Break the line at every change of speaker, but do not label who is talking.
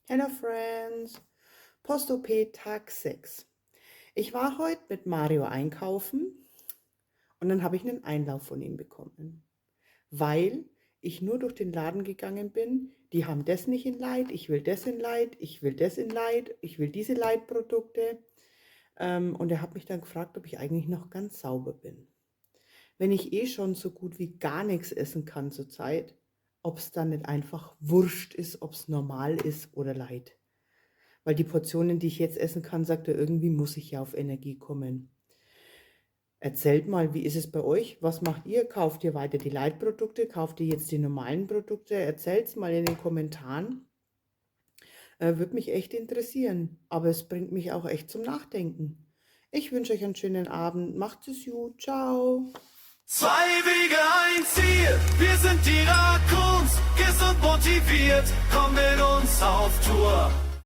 Hello Friends, Post-OP Tag 6. Ich war heute mit Mario einkaufen und dann habe ich einen Einlauf von ihm bekommen, weil ich nur durch den Laden gegangen bin. Die haben das nicht in Light, ich will das in Light, ich will das in Light, ich will diese Light-Produkte. Und er hat mich dann gefragt, ob ich eigentlich noch ganz sauber bin. Wenn ich eh schon so gut wie gar nichts essen kann zurzeit, ob es dann nicht einfach wurscht ist, ob es normal ist oder Light. Weil die Portionen, die ich jetzt essen kann, sagt er, irgendwie muss ich ja auf Energie kommen. Erzählt mal, wie ist es bei euch? Was macht ihr? Kauft ihr weiter die Light-Produkte? Kauft ihr jetzt die normalen Produkte? Erzählt es mal in den Kommentaren. Würde mich echt interessieren. Aber es bringt mich auch echt zum Nachdenken. Ich wünsche euch einen schönen Abend. Macht es gut. Ciao.
Zwei Wege, ein Ziel, wir sind die Rakuns, gesund motiviert, komm mit uns auf Tour.